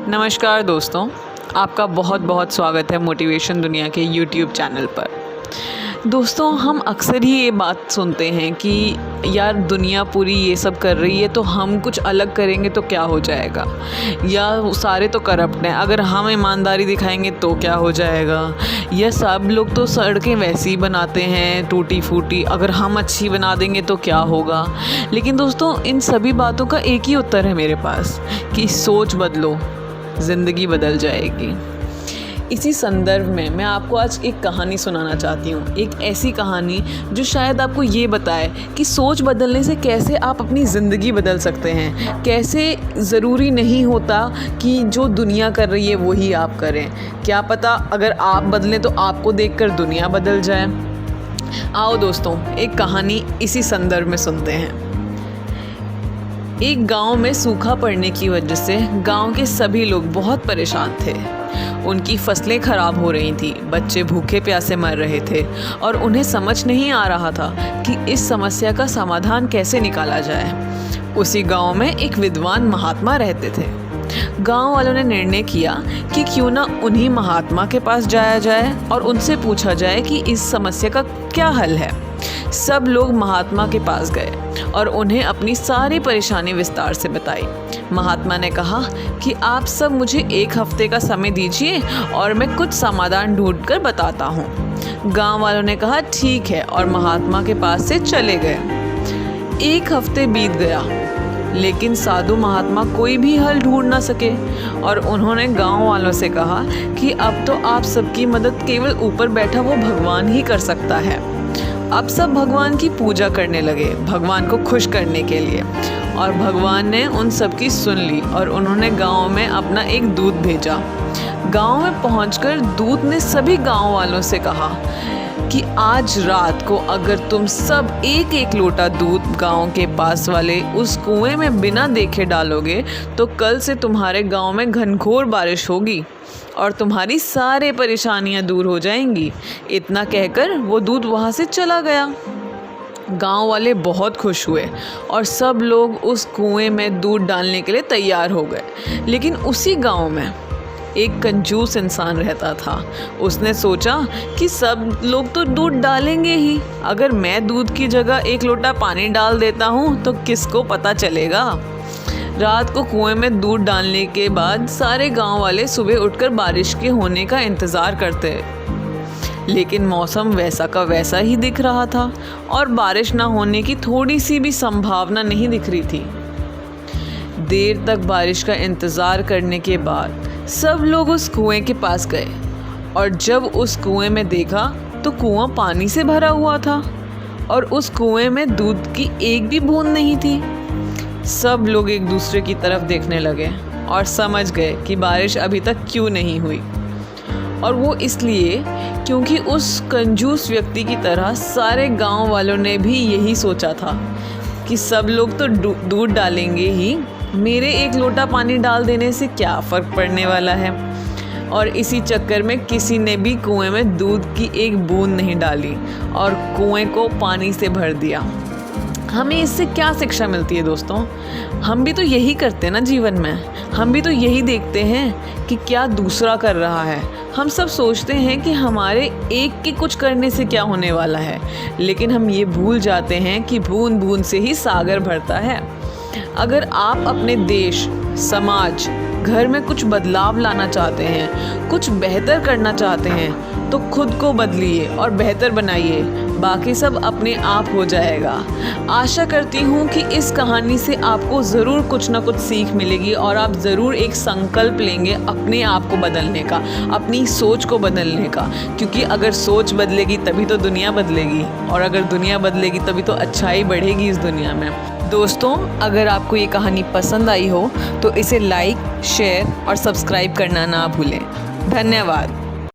नमस्कार दोस्तों, आपका बहुत बहुत स्वागत है मोटिवेशन दुनिया के यूट्यूब चैनल पर। दोस्तों, हम अक्सर ही ये बात सुनते हैं कि यार दुनिया पूरी ये सब कर रही है तो हम कुछ अलग करेंगे तो क्या हो जाएगा, या सारे तो करप्ट हैं, अगर हम ईमानदारी दिखाएंगे तो क्या हो जाएगा, या सब लोग तो सड़कें वैसे ही बनाते हैं टूटी फूटी, अगर हम अच्छी बना देंगे तो क्या होगा। लेकिन दोस्तों, इन सभी बातों का एक ही उत्तर है मेरे पास कि सोच बदलो, ज़िंदगी बदल जाएगी। इसी संदर्भ में मैं आपको आज एक कहानी सुनाना चाहती हूँ, एक ऐसी कहानी जो शायद आपको ये बताए कि सोच बदलने से कैसे आप अपनी ज़िंदगी बदल सकते हैं, कैसे ज़रूरी नहीं होता कि जो दुनिया कर रही है वही आप करें। क्या पता अगर आप बदलें तो आपको देखकर दुनिया बदल जाए। आओ दोस्तों, एक कहानी इसी संदर्भ में सुनते हैं। एक गांव में सूखा पड़ने की वजह से गांव के सभी लोग बहुत परेशान थे। उनकी फसलें खराब हो रही थी, बच्चे भूखे प्यासे मर रहे थे और उन्हें समझ नहीं आ रहा था कि इस समस्या का समाधान कैसे निकाला जाए। उसी गांव में एक विद्वान महात्मा रहते थे। गांव वालों ने निर्णय किया कि क्यों ना उन्हीं महात्मा के पास जाया जाए और उनसे पूछा जाए कि इस समस्या का क्या हल है। सब लोग महात्मा के पास गए और उन्हें अपनी सारी परेशानी विस्तार से बताई। महात्मा ने कहा कि आप सब मुझे 1 हफ्ते का समय दीजिए और मैं कुछ समाधान ढूंढकर बताता हूँ। गांव वालों ने कहा ठीक है और महात्मा के पास से चले गए। 1 हफ्ते बीत गया, लेकिन साधु महात्मा कोई भी हल ढूंढ ना सके और उन्होंने गांव वालों से कहा कि अब तो आप सबकी मदद केवल ऊपर बैठा वो भगवान ही कर सकता है। अब सब भगवान की पूजा करने लगे, भगवान को खुश करने के लिए, और भगवान ने उन सब की सुन ली और उन्होंने गांव में अपना एक दूत भेजा। गांव में पहुंचकर दूत ने सभी गांव वालों से कहा कि आज रात को अगर तुम सब एक एक लोटा दूध गांव के पास वाले उस कुएं में बिना देखे डालोगे तो कल से तुम्हारे गांव में घनघोर बारिश होगी और तुम्हारी सारे परेशानियां दूर हो जाएंगी। इतना कहकर वो दूध वहाँ से चला गया। गांव वाले बहुत खुश हुए और सब लोग उस कुएं में दूध डालने के लिए तैयार हो गए। लेकिन उसी गांव में एक कंजूस इंसान रहता था। उसने सोचा कि सब लोग तो दूध डालेंगे ही, अगर मैं दूध की जगह 1 लोटा पानी डाल देता हूँ तो किसको पता चलेगा। रात को कुएं में दूध डालने के बाद सारे गांव वाले सुबह उठकर बारिश के होने का इंतज़ार करते, लेकिन मौसम वैसा का वैसा ही दिख रहा था और बारिश ना होने की थोड़ी सी भी संभावना नहीं दिख रही थी। देर तक बारिश का इंतज़ार करने के बाद सब लोग उस कुएं के पास गए और जब उस कुएं में देखा तो कुआं पानी से भरा हुआ था और उस कुएं में दूध की एक भी बूंद नहीं थी। सब लोग एक दूसरे की तरफ देखने लगे और समझ गए कि बारिश अभी तक क्यों नहीं हुई, और वो इसलिए क्योंकि उस कंजूस व्यक्ति की तरह सारे गांव वालों ने भी यही सोचा था कि सब लोग तो दूध डालेंगे ही, मेरे 1 लोटा पानी डाल देने से क्या फ़र्क पड़ने वाला है। और इसी चक्कर में किसी ने भी कुएं में दूध की एक बूंद नहीं डाली और कुएं को पानी से भर दिया। हमें इससे क्या शिक्षा मिलती है दोस्तों? हम भी तो यही करते हैं ना जीवन में, हम भी तो यही देखते हैं कि क्या दूसरा कर रहा है। हम सब सोचते हैं कि हमारे एक के कुछ करने से क्या होने वाला है, लेकिन हम ये भूल जाते हैं कि बूंद बूंद से ही सागर भरता है। अगर आप अपने देश, समाज, घर में कुछ बदलाव लाना चाहते हैं, कुछ बेहतर करना चाहते हैं तो खुद को बदलिए और बेहतर बनाइए, बाकी सब अपने आप हो जाएगा। आशा करती हूँ कि इस कहानी से आपको ज़रूर कुछ ना कुछ सीख मिलेगी और आप ज़रूर एक संकल्प लेंगे अपने आप को बदलने का, अपनी सोच को बदलने का, क्योंकि अगर सोच बदलेगी तभी तो दुनिया बदलेगी और अगर दुनिया बदलेगी तभी तो अच्छाई बढ़ेगी इस दुनिया में। दोस्तों, अगर आपको ये कहानी पसंद आई हो तो इसे लाइक, शेयर और सब्सक्राइब करना ना भूलें। धन्यवाद।